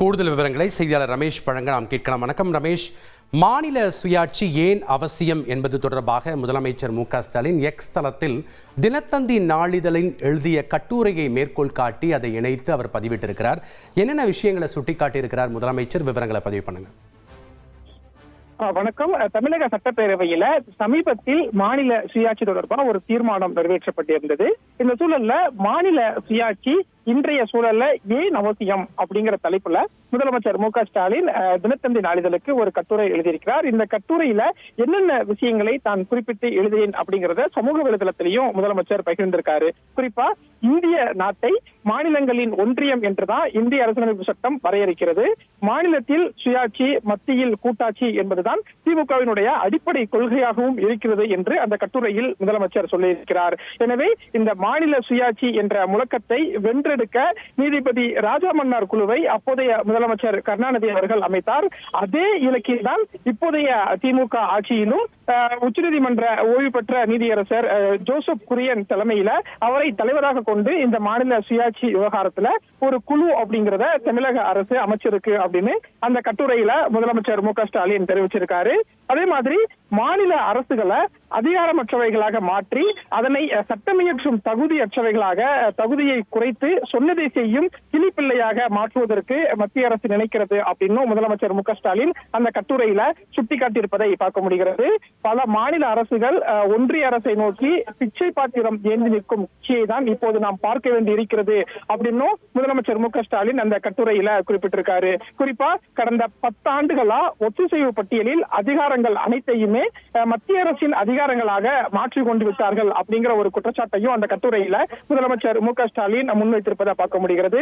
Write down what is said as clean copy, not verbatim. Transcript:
கூடுதல் விவரங்களை செய்தியாளர் ரமேஷ் வழங்க நாம் கேட்கலாம். வணக்கம் ரமேஷ். மாநில சுயாட்சி ஏன் அவசியம் என்பது தொடர்பாக முதலமைச்சர் மு.க.ஸ்டாலின் எக்ஸ் தளத்தில் தினத்தந்தி நாளிதழின் எழுதிய கட்டுரையை மேற்கோள் காட்டி அதை இணைத்து அவர் பதிவிட்டிருக்கிறார். என்னென்ன விஷயங்களை சுட்டிக்காட்டியிருக்கிறார் முதலமைச்சர்? விவரங்களை பதிவு பண்ணுங்க. வணக்கம். தமிழக சட்டப்பேரவையில சமீபத்தில் மாநில சுயாட்சி தொடர்பாக ஒரு தீர்மானம் நிறைவேற்றப்பட்டிருந்தது. இந்த சூழல்ல மாநில சுயாட்சி இன்றைய சூழல்ல ஏன் அவசியம் அப்படிங்கிற தலைப்புல முதலமைச்சர் மு.க.ஸ்டாலின் தினத்தந்தி நாளிதழுக்கு ஒரு கட்டுரை எழுதியிருக்கிறார். இந்த கட்டுரையில என்னென்ன விஷயங்களை தான் குறிப்பிட்டு எழுதினேன் அப்படிங்கறத சமூக வலைதளத்திலையும் முதலமைச்சர் பகிர்ந்திருக்காரு. குறிப்பா இந்திய நாட்டை மாநிலங்களின் ஒன்றியம் என்றுதான் இந்திய அரசியலமைப்பு சட்டம் வரையறுக்கிறது. மாநிலத்தில் சுயாட்சி, மத்தியில் கூட்டாட்சி என்பதுதான் திமுகவினுடைய அடிப்படை கொள்கையாகவும் இருக்கிறது என்று அந்த கட்டுரையில் முதலமைச்சர் சொல்லியிருக்கிறார். எனவே இந்த மாநில சுயாட்சி என்ற முழக்கத்தை வென்றெடுக்க நீதிபதி ராஜாமன்னார் குழுவை அப்போதைய முதலமைச்சர் கருணாநிதி அவர்கள் அமைத்தார். அதே இலக்கில் தான் இப்போதைய திமுக ஆட்சியிலும் உச்சநீதிமன்ற ஓய்வு பெற்ற நீதியரசர் ஜோசப் குரியன் தலைமையில அவரை தலைவராக கொண்டு இந்த மாநில சுயாட்சி விவகாரத்துல ஒரு குழு அப்படிங்கிறத தமிழக அரசு அமைச்சிருக்கு அப்படின்னு அந்த கட்டுரையில முதலமைச்சர் மு.க.ஸ்டாலின் தெரிவிச்சிருக்காரு. அதே மாதிரி மாநில அரசுகளை அதிகாரமற்றவைகளாக மாற்றி அதனை சட்டமியற்றும் தகுதியற்றவைகளாக தகுதியை குறைத்து சொன்னதை செய்யும் கிளிப்பிள்ளையாக மாற்றுவதற்கு மத்திய அரசு நினைக்கிறது அப்படின்னு முதலமைச்சர் மு.க.ஸ்டாலின் அந்த கட்டுரையில சுட்டிக்காட்டியிருப்பதை பார்க்க முடிகிறது. பல மாநில அரசுகள் ஒன்றிய அரசை நோக்கி பிச்சை பாத்திரம் ஏந்தி நிற்கும் கட்சியை தான் இப்போது நாம் பார்க்க வேண்டி இருக்கிறது அப்படின்னும் முதலமைச்சர் மு.க.ஸ்டாலின் அந்த கட்டுரையில குறிப்பிட்டிருக்காரு. குறிப்பா கடந்த 10 ஆண்டுகளா ஒத்திசைவு பட்டியலில் அதிகாரங்கள் அனைத்தையுமே மத்திய அரசின் அதிகாரங்களாக மாற்றிக் கொண்டு விட்டார்கள் அப்படிங்கிற ஒரு குற்றச்சாட்டையும் அந்த கட்டுரையில முதலமைச்சர் மு.க.ஸ்டாலின் முன்வைத்திருப்பதை பார்க்க முடிகிறது.